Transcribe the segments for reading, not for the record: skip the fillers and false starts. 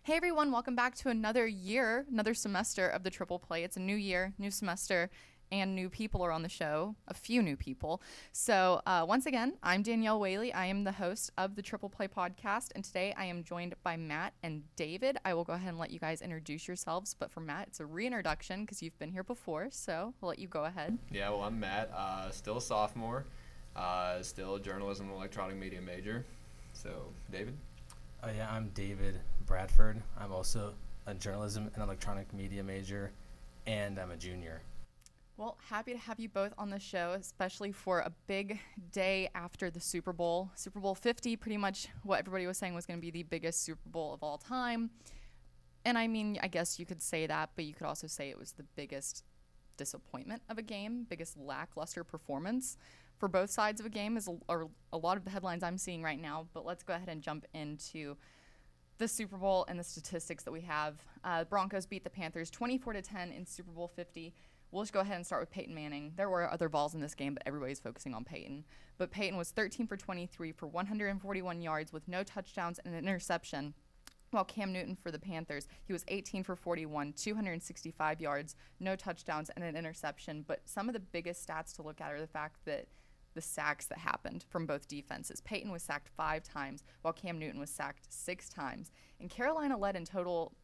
Hey everyone, welcome back to another year, another semester of the Triple Play. It's a new year, new semester, and new people are on the show, a few new people. So once again, I'm Danielle Whaley. I am the host of the Triple Play podcast, and today I am joined by Matt and David. I will go ahead and let you guys introduce yourselves, but for Matt, it's a reintroduction because you've been here before, so I'll let you go ahead. Yeah, well, I'm Matt, still a sophomore, still a journalism and electronic media major. So, David? Yeah, I'm David Bradford. I'm also a journalism and electronic media major, and I'm a junior. Well, happy to have you both on the show, especially for a big day after the Super Bowl. Super Bowl 50, pretty much what everybody was saying was going to be the biggest Super Bowl of all time. And I mean, I guess you could say that, but you could also say it was the biggest disappointment of a game, biggest lackluster performance for both sides of a game are a lot of the headlines I'm seeing right now. But let's go ahead and jump into the Super Bowl and the statistics that we have. Broncos beat the Panthers 24-10 in Super Bowl 50. We'll just go ahead and start with Peyton Manning. There were other balls in this game, but everybody's focusing on Peyton. But Peyton was 13 for 23 for 141 yards with no touchdowns and an interception. While Cam Newton for the Panthers, he was 18 for 41, 265 yards, no touchdowns, and an interception. But some of the biggest stats to look at are the fact that the sacks that happened from both defenses. Peyton was sacked 5 times, while Cam Newton was sacked 6 times. And Carolina led in total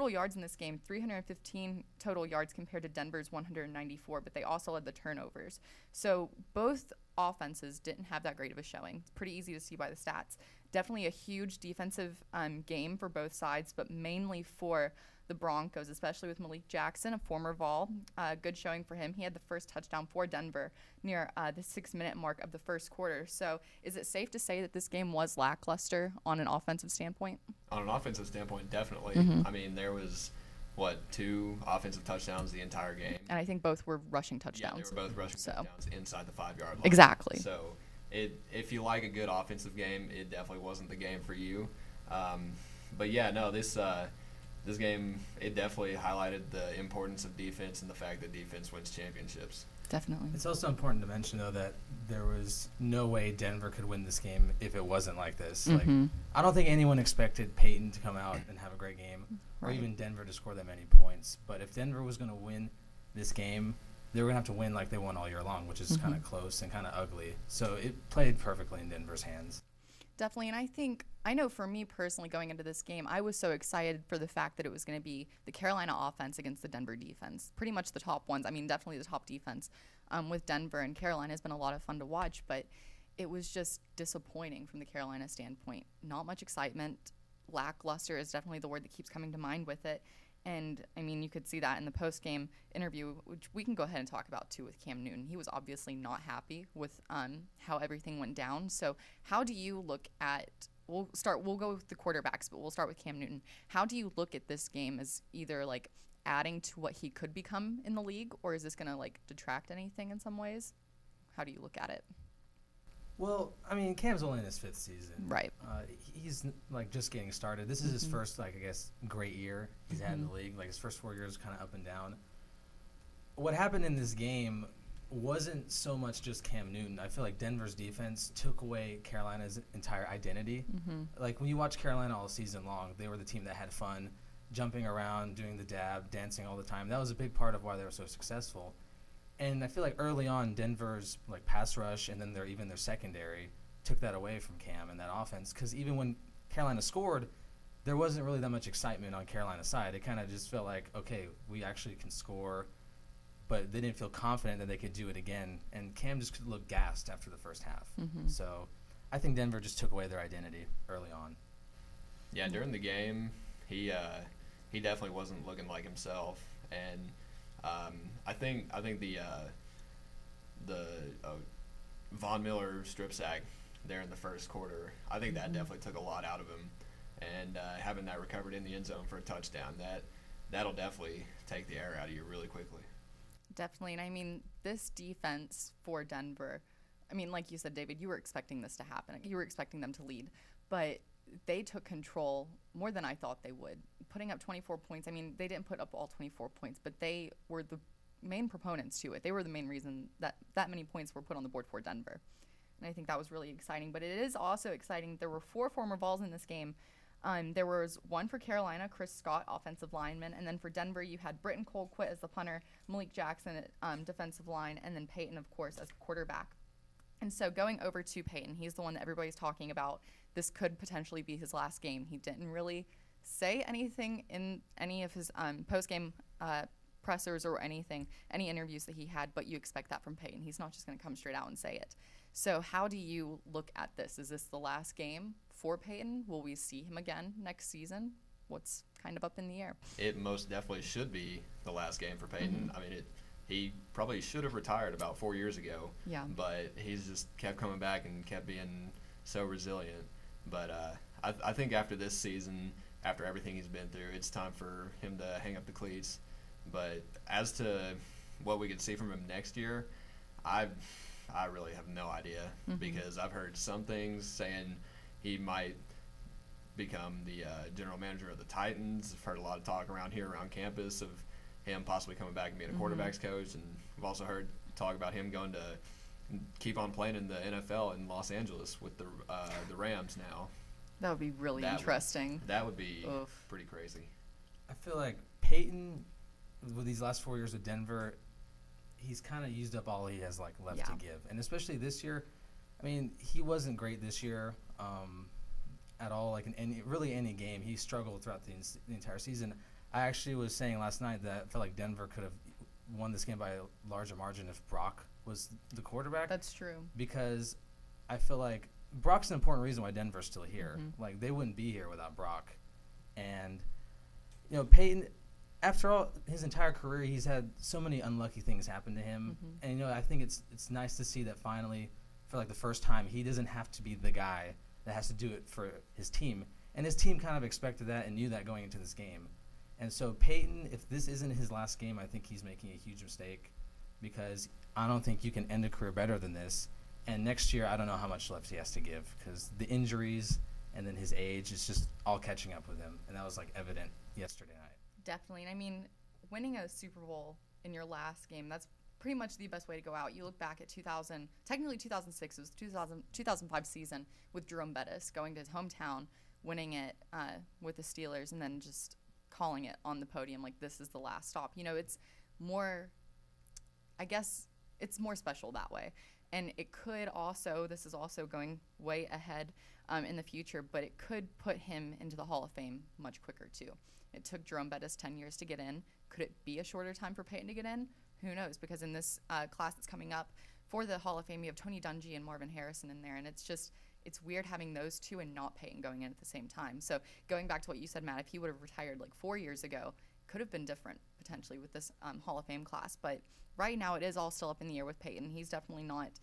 yards in this game, 315 total yards compared to Denver's 194, but they also led the turnovers. So both offenses didn't have that great of a showing. It's pretty easy to see by the stats. Definitely a huge defensive game for both sides, but mainly for the Broncos, especially with Malik Jackson, a former Vol. Good showing for him. He had the first touchdown for Denver near the 6-minute mark of the first quarter. So is it safe to say that this game was lackluster on an offensive standpoint? On an offensive standpoint, definitely. Mm-hmm. I mean, there was, 2 offensive touchdowns the entire game? And I think both were rushing touchdowns. Yeah, they were both rushing touchdowns inside the 5-yard line. Exactly. So if you like a good offensive game, it definitely wasn't the game for you. But yeah, no, this game, it definitely highlighted the importance of defense and the fact that defense wins championships. Definitely. It's also important to mention, though, that there was no way Denver could win this game if it wasn't like this. Mm-hmm. Like, I don't think anyone expected Peyton to come out and have a great game, or Right. even Denver to score that many points. But if Denver was going to win this game, they were going to have to win like they won all year long, which is kind of close and kind of ugly. So it played perfectly in Denver's hands. Definitely, and I know for me personally going into this game, I was so excited for the fact that it was going to be the Carolina offense against the Denver defense. Pretty much the top ones. I mean, definitely the top defense with Denver and Carolina has been a lot of fun to watch, but it was just disappointing from the Carolina standpoint. Not much excitement. Lackluster is definitely the word that keeps coming to mind with it. And, I mean, you could see that in the post-game interview, which we can go ahead and talk about, too, with Cam Newton. He was obviously not happy with how everything went down. So how do you look at – we'll go with the quarterbacks, but we'll start with Cam Newton. How do you look at this game as either, like, adding to what he could become in the league, or is this going to, like, detract anything in some ways? How do you look at it? Well, I mean, Cam's only in his 5th season. Right. He's, like, just getting started. This is his first, like, I guess, great year he's had in the league. Like, his first 4 years kind of up and down. What happened in this game wasn't so much just Cam Newton. I feel like Denver's defense took away Carolina's entire identity. Like, when you watch Carolina all season long, they were the team that had fun, jumping around, doing the dab, dancing all the time. That was a big part of why they were so successful. And I feel like early on, Denver's like pass rush and then their secondary took that away from Cam and that offense. Because even when Carolina scored, there wasn't really that much excitement on Carolina's side. It kind of just felt like, okay, we actually can score, but they didn't feel confident that they could do it again. And Cam just looked gassed after the first half. So I think Denver just took away their identity early on. Yeah, during the game, he definitely wasn't looking like himself, and I think the Von Miller strip sack there in the first quarter, I think that definitely took a lot out of him, and having that recovered in the end zone for a touchdown, that'll definitely take the air out of you really quickly. Definitely, and I mean, this defense for Denver, I mean, like you said, David, you were expecting this to happen. You were expecting them to lead, but they took control more than I thought they would. Putting up 24 points, I mean, they didn't put up all 24 points, but they were the main proponents to it. They were the main reason that many points were put on the board for Denver. And I think that was really exciting. But it is also exciting. There were 4 former Vols in this game. There was one for Carolina, Chris Scott, offensive lineman, and then for Denver, you had Britton Colquitt as the punter, Malik Jackson at defensive line, and then Peyton, of course, as quarterback. And so going over to Peyton, he's the one that everybody's talking about. This could potentially be his last game. He didn't really say anything in any of his post-game pressers or anything, any interviews that he had, but you expect that from Peyton. He's not just going to come straight out and say it. So how do you look at this? Is this the last game for Peyton? Will we see him again next season? What's kind of up in the air? It most definitely should be the last game for Peyton. I mean, he probably should have retired about 4 years ago. Yeah. But he's just kept coming back and kept being so resilient. But I think after this season, after everything he's been through, it's time for him to hang up the cleats. But as to what we could see from him next year, I really have no idea because I've heard some things saying he might become the general manager of the Titans. I've heard a lot of talk around here, around campus, of him possibly coming back and being a quarterback's coach. And we've also heard talk about him going to keep on playing in the NFL in Los Angeles with the Rams now. That would be really interesting. That would be pretty crazy. I feel like Peyton, with these last 4 years with Denver, he's kind of used up all he has left to give. And especially this year, I mean, he wasn't great this year at all. Like in any game, he struggled throughout the entire season. I actually was saying last night that I felt like Denver could have won this game by a larger margin if Brock was the quarterback. That's true. Because I feel like Brock's an important reason why Denver's still here. Like, they wouldn't be here without Brock. And, Peyton, after all his entire career, he's had so many unlucky things happen to him. And, I think it's nice to see that finally, for like the first time, he doesn't have to be the guy that has to do it for his team. And his team kind of expected that and knew that going into this game. And so Peyton, if this isn't his last game, I think he's making a huge mistake because I don't think you can end a career better than this. And next year, I don't know how much left he has to give because the injuries and then his age is just all catching up with him. And that was evident yesterday night. Definitely. And I mean, winning a Super Bowl in your last game, that's pretty much the best way to go out. You look back at 2006, it was 2005 season with Jerome Bettis going to his hometown, winning it with the Steelers, and then just calling it on the podium like this is the last stop. It's more, I guess, it's more special that way. And it could also, this is also going way ahead in the future, but it could put him into the Hall of Fame much quicker too. It took Jerome Bettis 10 years to get in. Could it be a shorter time for Peyton to get in? Who knows? Because in this class that's coming up for the Hall of Fame, you have Tony Dungy and Marvin Harrison in there, and it's weird having those two and not Peyton going in at the same time. So going back to what you said, Matt, if he would have retired 4 years ago, could have been different potentially with this Hall of Fame class. But right now it is all still up in the air with Peyton. He's definitely not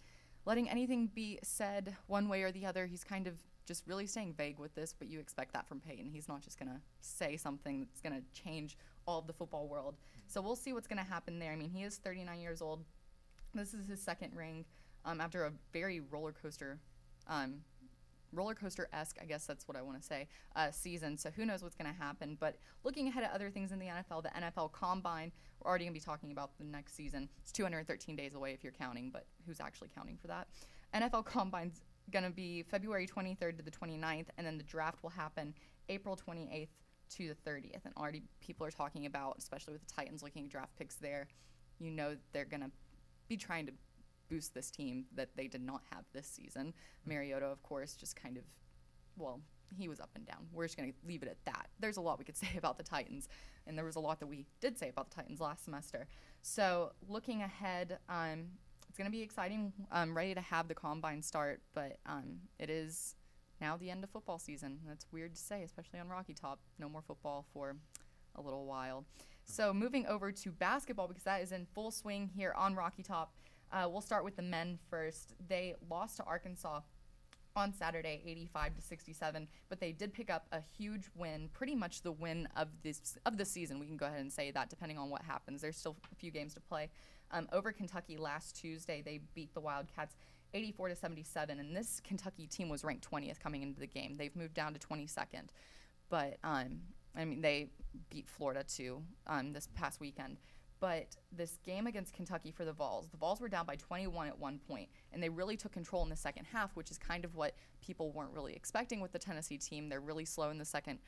letting anything be said one way or the other. He's kind of just really staying vague with this, but you expect that from Peyton. He's not just going to say something that's going to change all of the football world. So we'll see what's going to happen there. I mean, he is 39 years old. This is his second ring after a very roller coaster-esque, I guess that's what I want to say, season. So who knows what's going to happen. But looking ahead at other things in the NFL, the NFL Combine, we're already going to be talking about the next season. It's 213 days away if you're counting, but who's actually counting for that? NFL Combine's going to be February 23rd to the 29th, and then the draft will happen April 28th to the 30th. And already people are talking about, especially with the Titans looking at draft picks there, they're going to be trying to boost this team that they did not have this season. Mariota, of course, just kind of, he was up and down. We're just going to leave it at that. There's a lot we could say about the Titans, and there was a lot that we did say about the Titans last semester. So looking ahead, it's going to be exciting. I'm ready to have the Combine start, but it is now the end of football season. That's weird to say, especially on Rocky Top. No more football for a little while. So moving over to basketball, because that is in full swing here on Rocky Top. We'll start with the men first. They lost to Arkansas on Saturday, 85-67, but they did pick up a huge win, pretty much the win of the season. We can go ahead and say that, depending on what happens. There's still a few games to play. Over Kentucky last Tuesday, they beat the Wildcats 84-77, and this Kentucky team was ranked 20th coming into the game. They've moved down to 22nd, but they beat Florida too this past weekend. But this game against Kentucky for the Vols were down by 21 at one point, and they really took control in the second half, which is kind of what people weren't really expecting with the Tennessee team. They're really slow in the second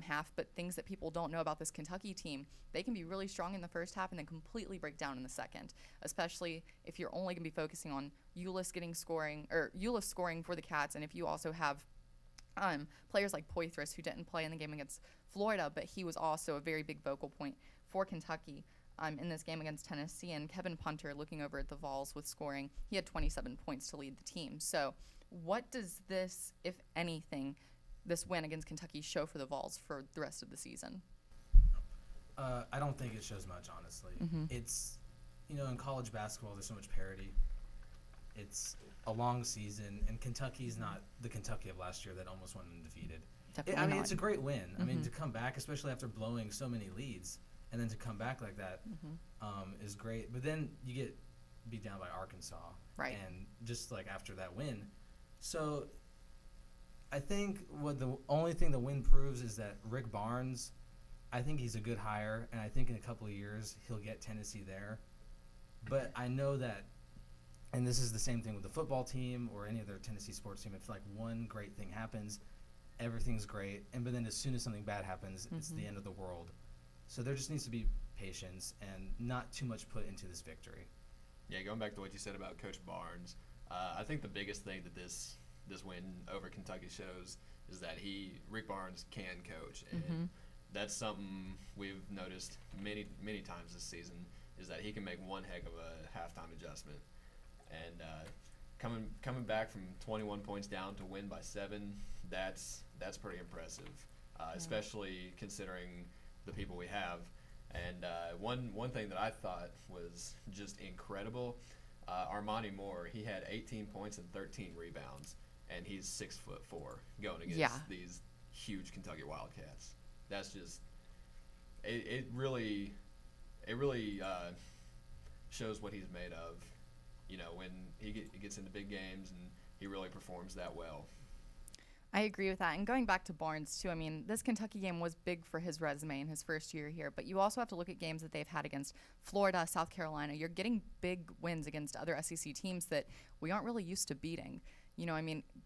half, but things that people don't know about this Kentucky team, they can be really strong in the first half and then completely break down in the second, especially if you're only going to be focusing on Ulis scoring for the Cats, and if you also have players like Poitras, who didn't play in the game against Florida, but he was also a very big vocal point for Kentucky in this game against Tennessee. And Kevin Punter, looking over at the Vols with scoring, he had 27 points to lead the team. So what does this, if anything, this win against Kentucky show for the Vols for the rest of the season? I don't think it shows much, honestly. It's, in college basketball, there's so much parity. It's a long season, and Kentucky's not the Kentucky of last year that almost went undefeated. Definitely not. It's a great win. I mean, to come back, especially after blowing so many leads, and then to come back like that is great. But then you get beat down by Arkansas, right? And just like after that win, so I think what the only thing the win proves is that Rick Barnes, I think he's a good hire, and I think in a couple of years he'll get Tennessee there. But I know that, and this is the same thing with the football team or any other Tennessee sports team. If like one great thing happens, everything's great, but then as soon as something bad happens, it's the end of the world. So there just needs to be patience and not too much put into this victory. Yeah, going back to what you said about Coach Barnes, I think the biggest thing that this win over Kentucky shows is that Rick Barnes can coach, and that's something we've noticed many times this season, is that he can make one heck of a halftime adjustment. And coming back from 21 points down to win by 7, that's pretty impressive, especially considering the people we have. And one thing that I thought was just incredible, Armani Moore, he had 18 points and 13 rebounds, and he's 6'4", going against these huge Kentucky Wildcats. That's just it really shows what he's made of, when he gets into big games and he really performs that well. I agree with that. And going back to Barnes, too, I mean, this Kentucky game was big for his resume in his first year here, but you also have to look at games that they've had against Florida, South Carolina. You're getting big wins against other SEC teams that we aren't really used to beating.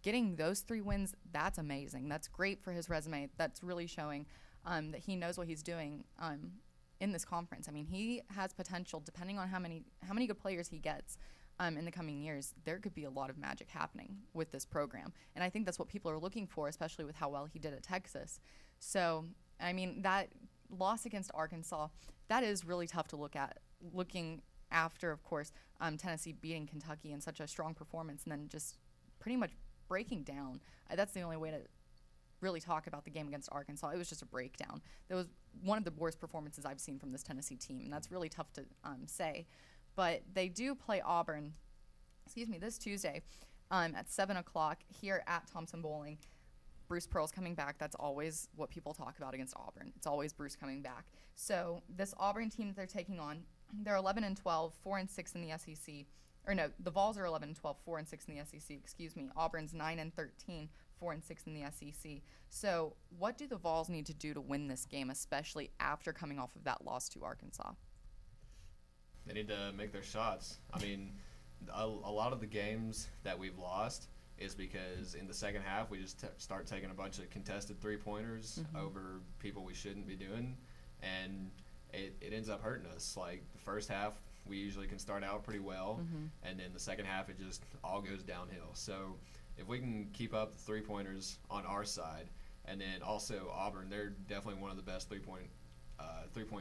Getting those 3 wins, that's amazing. That's great for his resume. That's really showing that he knows what he's doing in this conference. I mean, he has potential, depending on how many good players he gets. In the coming years, there could be a lot of magic happening with this program. And I think that's what people are looking for, especially with how well he did at Texas. So, I mean, that loss against Arkansas, that is really tough to look at, looking after, of course, Tennessee beating Kentucky in such a strong performance and then just pretty much breaking down. That's the only way to really talk about the game against Arkansas. It was just a breakdown. That was one of the worst performances I've seen from this Tennessee team, and that's really tough to say. But they do play Auburn, this Tuesday at 7 o'clock here at Thompson Bowling. Bruce Pearl's coming back. That's always what people talk about against Auburn. It's always Bruce coming back. So this Auburn team that they're taking on, they're 11-12, 4-6 in the SEC. Or no, the Vols are 11-12, 4-6 in the SEC. Auburn's 9-13, 4-6 in the SEC. So what do the Vols need to do to win this game, especially after coming off of that loss to Arkansas? They need to make their shots. I mean, a lot of the games that we've lost is because in the second half we just start taking a bunch of contested three-pointers over people we shouldn't be doing, and it ends up hurting us. Like the first half, we usually can start out pretty well, and then the second half it just all goes downhill. So if we can keep up the three-pointers on our side, and then also Auburn, they're definitely one of the best three-point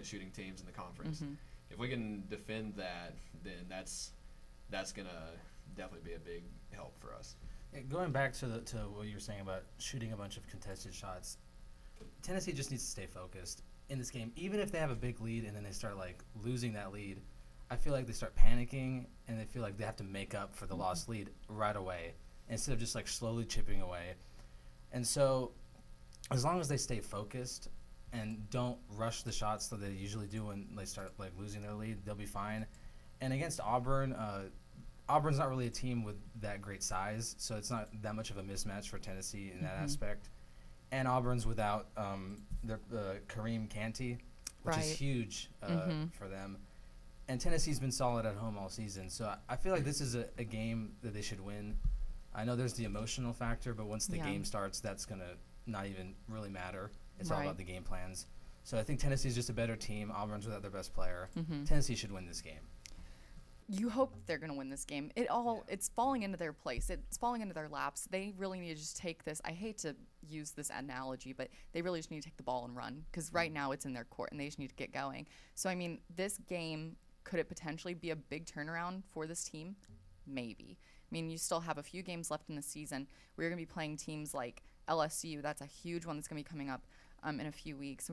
shooting teams in the conference. If we can defend that, then that's going to definitely be a big help for us. Going back to what you were saying about shooting a bunch of contested shots, Tennessee just needs to stay focused in this game. Even if they have a big lead and then they start losing that lead, I feel like they start panicking and they feel like they have to make up for the lost lead right away instead of just slowly chipping away. And so as long as they stay focused and don't rush the shots that they usually do when they start losing their lead, they'll be fine. And against Auburn, Auburn's not really a team with that great size, so it's not that much of a mismatch for Tennessee in that aspect. And Auburn's without Kareem Canty, which is huge for them. And Tennessee's been solid at home all season. So I feel like this is a game that they should win. I know there's the emotional factor, but once the game starts, that's going to not even really matter. It's all about the game plans. So I think Tennessee's just a better team. Auburn's without their best player. Tennessee should win this game. You hope they're going to win this game. It's falling into their place. It's falling into their laps. They really need to just take this. I hate to use this analogy, but they really just need to take the ball and run, because right now it's in their court and they just need to get going. So, I mean, this game, could it potentially be a big turnaround for this team? Maybe. I mean, you still have a few games left in the season. We're going to be playing teams like LSU. That's a huge one that's going to be coming up in a few weeks.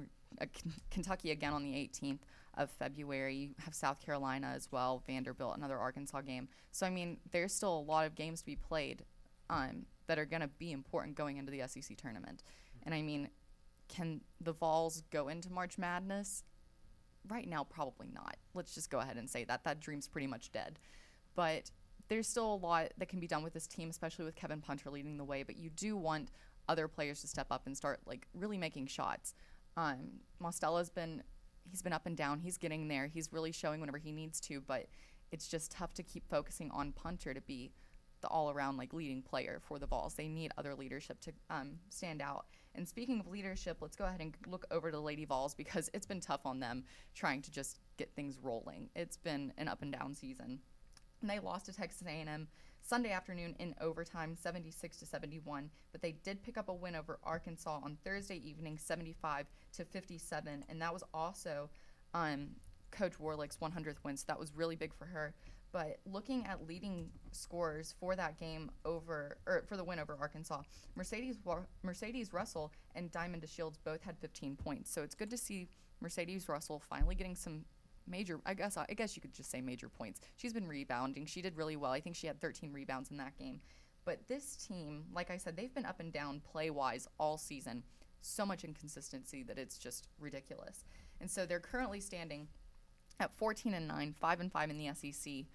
Kentucky again on the 18th of February. You have South Carolina as well, Vanderbilt, another Arkansas game. So, I mean, there's still a lot of games to be played that are going to be important going into the SEC tournament. And, I mean, can the Vols go into March Madness? Right now, probably not. Let's just go ahead and say that. That dream's pretty much dead. But there's still a lot that can be done with this team, especially with Kevin Punter leading the way. But you do want other players to step up and start, like, really making shots. Mostella's been up and down. He's getting there. He's really showing whenever he needs to. But it's just tough to keep focusing on Punter to be the all-around, like, leading player for the Vols. They need other leadership to stand out. And speaking of leadership, let's go ahead and look over to the Lady Vols, because it's been tough on them trying to just get things rolling. It's been an up-and-down season. And they lost to Texas A&M Sunday afternoon in overtime, 76-71. But they did pick up a win over Arkansas on Thursday evening, 75-57. And that was also Coach Warlick's 100th win, so that was really big for her. But looking at leading scorers for that game for the win over Arkansas, Mercedes Russell and Diamond DeShields both had 15 points. So it's good to see Mercedes Russell finally getting some major, I guess you could just say major points. She's been rebounding. She did really well. I think she had 13 rebounds in that game. But this team, like I said, they've been up and down play-wise all season. So much inconsistency that it's just ridiculous. And so they're currently standing at 14-9, 5-5 in the SEC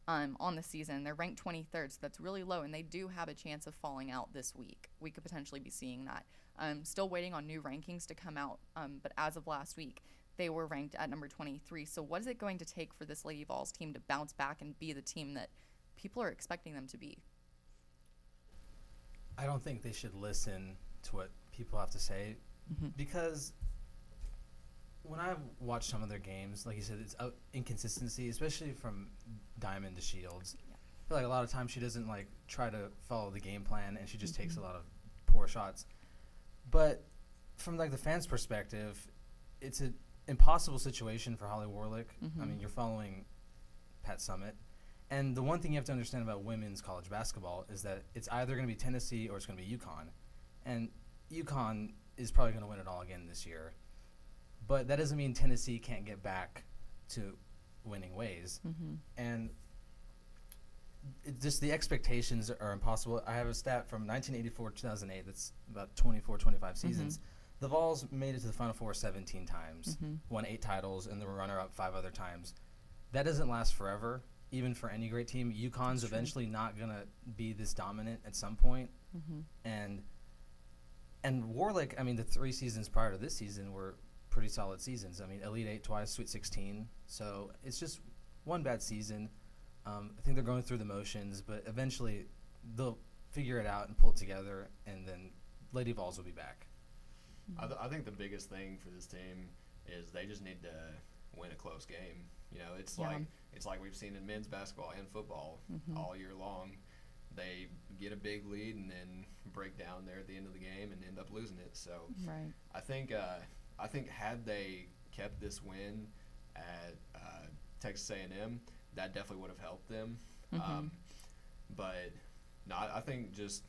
on the season. They're ranked 23rd, so that's really low, and they do have a chance of falling out this week. We could potentially be seeing that. Still waiting on new rankings to come out, but as of last week, they were ranked at number 23. So what is it going to take for this Lady Vols team to bounce back and be the team that people are expecting them to be? I don't think they should listen to what people have to say, because when I've watched some of their games, like you said, it's inconsistency, especially from Diamond to Shields. I feel like a lot of times she doesn't like try to follow the game plan, and she just takes a lot of poor shots. But from like the fans' perspective, it's an impossible situation for Holly Warlick. I mean, you're following Pat Summitt. And the one thing you have to understand about women's college basketball is that it's either going to be Tennessee or it's going to be UConn. And UConn is probably going to win it all again this year. But that doesn't mean Tennessee can't get back to winning ways. And just the expectations are impossible. I have a stat from 1984-2008 that's about 25 seasons. The Vols made it to the Final Four 17 times, won 8 titles, and they were runner-up 5 other times. That doesn't last forever, even for any great team. UConn's eventually not going to be this dominant at some point. And Warlick, I mean, the 3 seasons prior to this season were pretty solid seasons. I mean, Elite 8 twice, Sweet 16. So it's just one bad season. I think they're going through the motions, but eventually they'll figure it out and pull it together, and then Lady Vols will be back. I think the biggest thing for this team is they just need to win a close game. You know, it's like we've seen in men's basketball and football all year long. They get a big lead and then break down there at the end of the game and end up losing it. So I think had they kept this win at Texas A&M, that definitely would have helped them. But no, I think just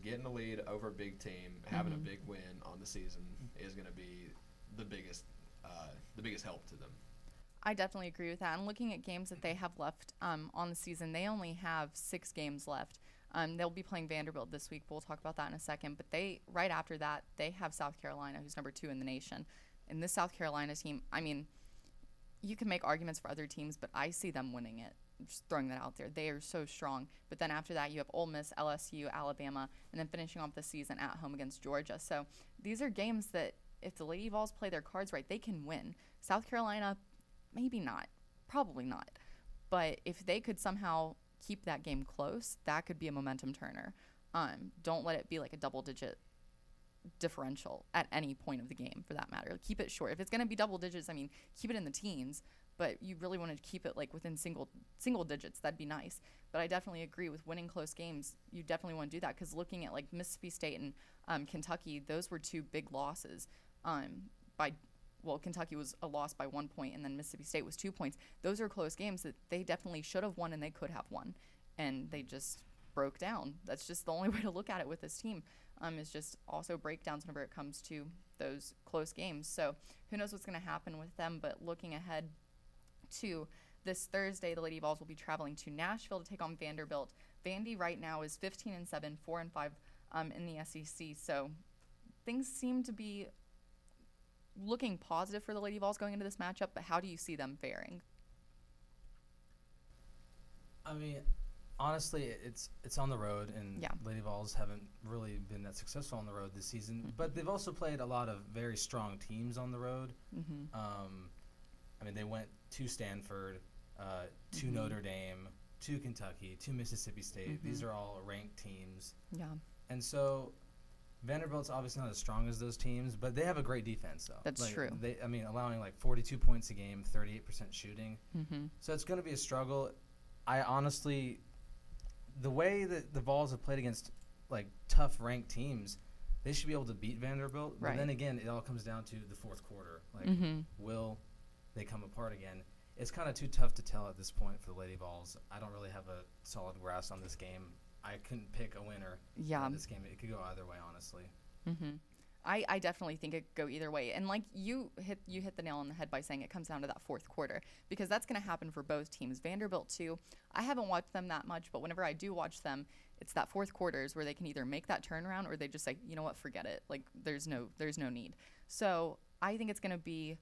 getting a lead over a big team, having a big win on the season is going to be the biggest help to them. I definitely agree with that. And looking at games that they have left on the season, they only have 6 games left. They'll be playing Vanderbilt this week. We'll talk about that in a second. But right after that, they have South Carolina, who's number 2 in the nation. And this South Carolina team, I mean, you can make arguments for other teams, but I see them winning it. Just throwing that out there. They are so strong. But then after that, you have Ole Miss, LSU, Alabama, and then finishing off the season at home against Georgia. So these are games that if the Lady Vols play their cards right, they can win. South Carolina, maybe not. Probably not. But if they could somehow keep that game close, that could be a momentum turner. Don't let it be like a double-digit differential at any point of the game, for that matter. Keep it short. If it's going to be double digits, I mean, keep it in the teens, but you really want to keep it like within single digits. That'd be nice. But I definitely agree with winning close games. You definitely want to do that, because looking at like Mississippi State and Kentucky, those were two big losses. Kentucky was a loss by 1 point, and then Mississippi State was 2 points. Those are close games that they definitely should have won and they could have won, and they just broke down. That's just the only way to look at it with this team. Is just also breakdowns whenever it comes to those close games. So who knows what's going to happen with them, but looking ahead to this Thursday, the Lady Vols will be traveling to Nashville to take on Vanderbilt. Vandy right now is 15-7, 4-5 in the SEC. So things seem to be looking positive for the Lady Vols going into this matchup, but how do you see them faring? I mean, honestly, it's on the road, and Lady Vols haven't really been that successful on the road this season. But they've also played a lot of very strong teams on the road. I mean, they went to Stanford, to Notre Dame, to Kentucky, to Mississippi State. These are all ranked teams. Yeah. And so Vanderbilt's obviously not as strong as those teams, but they have a great defense, though. That's true. Allowing like 42 points a game, 38% shooting. So it's going to be a struggle. I honestly, the way that the Vols have played against like tough ranked teams, they should be able to beat Vanderbilt. Right. But then again, it all comes down to the fourth quarter. Like, will they come apart again? It's kind of too tough to tell at this point for the Lady Vols. I don't really have a solid grasp on this game. I couldn't pick a winner. In this game, it could go either way, honestly. I definitely think it could go either way. And like you hit the nail on the head by saying it comes down to that fourth quarter, because that's going to happen for both teams. Vanderbilt too. I haven't watched them that much, but whenever I do watch them, it's that fourth quarters where they can either make that turnaround or they just say, you know what, forget it. Like there's no need. So I think it's going to be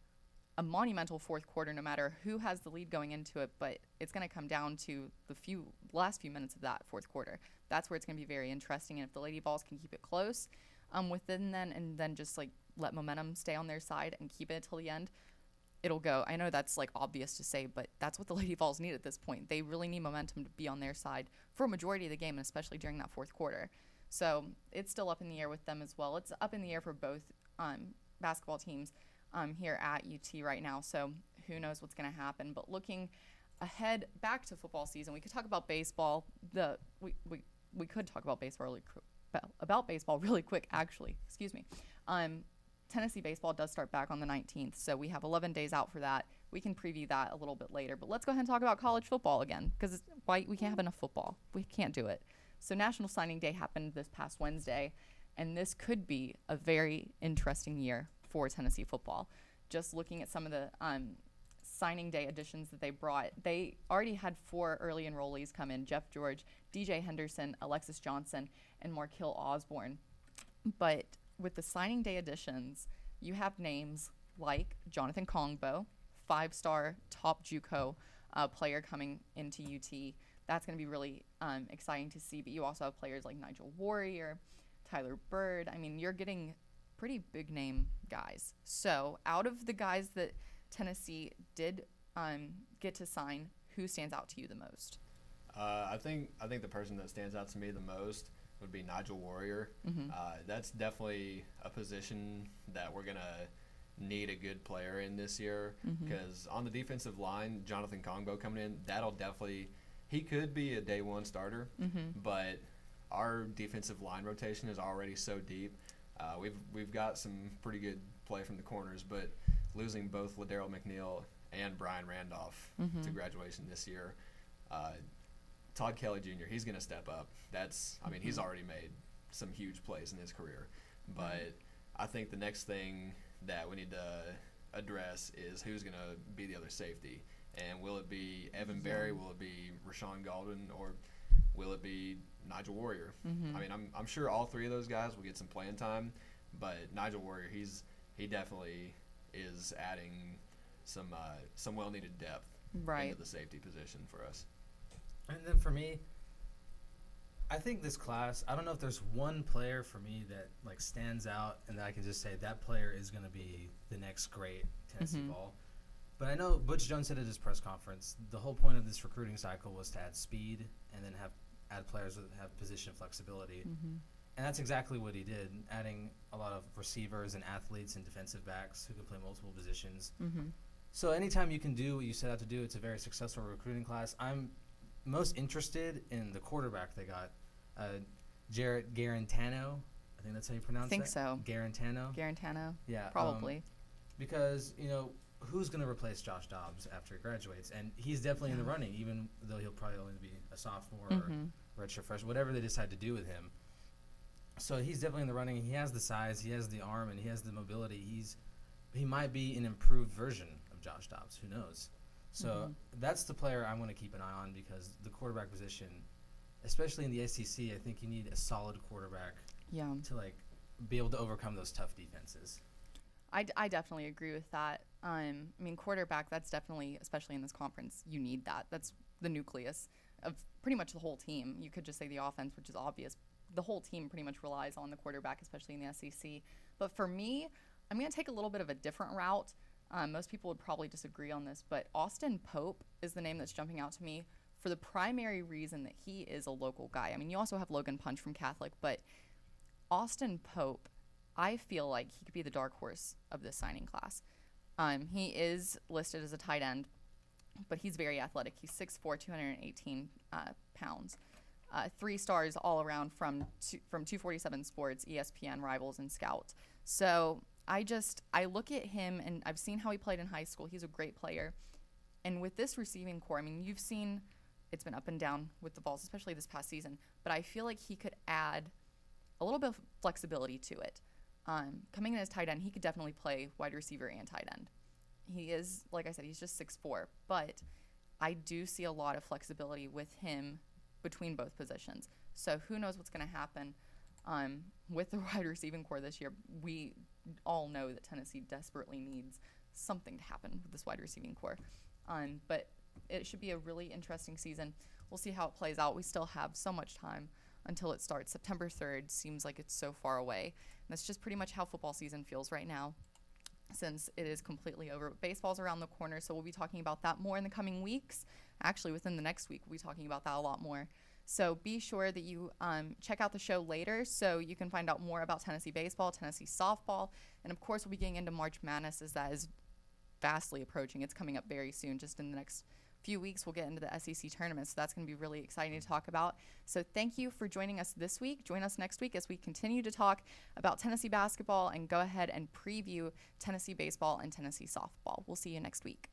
a monumental fourth quarter no matter who has the lead going into it, but it's going to come down to the last few minutes of that fourth quarter. That's where it's going to be very interesting. And if the Lady Vols can keep it close within then, and then just like let momentum stay on their side and keep it till the end, it'll go. I know that's like obvious to say, but that's what the Lady Vols need at this point. They really need momentum to be on their side for a majority of the game, and especially during that fourth quarter. So it's still up in the air with them as well. It's up in the air for both basketball teams here at UT right now. So who knows what's going to happen. But looking ahead back to football season, we could talk about baseball. We could talk about baseball really quick, actually. Excuse me. Tennessee baseball does start back on the 19th, so we have 11 days out for that. We can preview that a little bit later. But let's go ahead and talk about college football again, because we can't have enough football. We can't do it. So National Signing Day happened this past Wednesday, and this could be a very interesting year for Tennessee football. Just looking at some of the signing day additions that they brought, they already had 4 early enrollees come in: Jeff George, DJ Henderson, Alexis Johnson, and Markil Osborne. But with the signing day additions, you have names like Jonathan Kongbo, 5-star top JUCO player coming into UT. That's going to be really exciting to see. But you also have players like Nigel Warrior, Tyler Bird. I mean, you're getting pretty big name guys. So out of the guys that Tennessee did get to sign, who stands out to you the most? I think the person that stands out to me the most would be Nigel Warrior. That's definitely a position that we're going to need a good player in this year, because on the defensive line, Jonathan Kongbo coming in, he could be a day one starter, but our defensive line rotation is already so deep. We've got some pretty good play from the corners, but losing both Ladero McNeil and Brian Randolph to graduation this year, Todd Kelly Jr., he's going to step up. He's already made some huge plays in his career, but I think the next thing that we need to address is who's going to be the other safety, and will it be Evan Berry, will it be Rashawn Golden, or will it be Nigel Warrior? I mean, I'm sure all three of those guys will get some playing time, but Nigel Warrior, he definitely is adding some well-needed depth into the safety position for us. And then for me, I think this class, I don't know if there's one player for me that like stands out and that I can just say that player is going to be the next great Tennessee ball. But I know Butch Jones said at his press conference, the whole point of this recruiting cycle was to add speed and then add players that have position flexibility. Mm-hmm. And that's exactly what he did, adding a lot of receivers and athletes and defensive backs who can play multiple positions. Mm-hmm. So anytime you can do what you set out to do, it's a very successful recruiting class. I'm most interested in the quarterback they got, Jarrett Garantano. I think that's how you pronounce it. I think so. Garantano. Yeah. Probably. Because, who's going to replace Josh Dobbs after he graduates? And he's definitely in the running, even though he'll probably only be a sophomore or redshirt freshman, whatever they decide to do with him. So he's definitely in the running. He has the size, he has the arm, and he has the mobility. He might be an improved version of Josh Dobbs. Who knows? So that's the player I want to keep an eye on, because the quarterback position, especially in the SEC, I think you need a solid quarterback to be able to overcome those tough defenses. I definitely agree with that. Quarterback, that's definitely, especially in this conference, you need that. That's the nucleus of pretty much the whole team. You could just say the offense, which is obvious. The whole team pretty much relies on the quarterback, especially in the SEC. But for me, I'm going to take a little bit of a different route. Most people would probably disagree on this, but Austin Pope is the name that's jumping out to me for the primary reason that he is a local guy. You also have Logan Punch from Catholic, but Austin Pope, I feel like he could be the dark horse of this signing class. He is listed as a tight end, but he's very athletic. He's 6'4", 218 pounds. 3 stars all around from 247 Sports, ESPN, Rivals, and Scout. So I look at him, and I've seen how he played in high school. He's a great player. And with this receiving core, you've seen it's been up and down with the balls, especially this past season. But I feel like he could add a little bit of flexibility to it. Coming in as tight end, he could definitely play wide receiver and tight end. He is, like I said, he's just 6'4", but I do see a lot of flexibility with him between both positions. So who knows what's going to happen with the wide receiving core this year. We all know that Tennessee desperately needs something to happen with this wide receiving core. But it should be a really interesting season. We'll see how it plays out. We still have so much time until it starts. September 3rd seems like it's so far away. And that's just pretty much how football season feels right now, since it is completely over. Baseball's around the corner, so we'll be talking about that more in the coming weeks. Actually, within the next week, we'll be talking about that a lot more. So be sure that you check out the show later so you can find out more about Tennessee baseball, Tennessee softball, and of course we'll be getting into March Madness, as that is fastly approaching. It's coming up very soon. Just in the next few weeks, we'll get into the SEC tournament, so that's going to be really exciting to talk about. So thank you for joining us this week. Join us next week as we continue to talk about Tennessee basketball and go ahead and preview Tennessee baseball and Tennessee softball. We'll see you next week.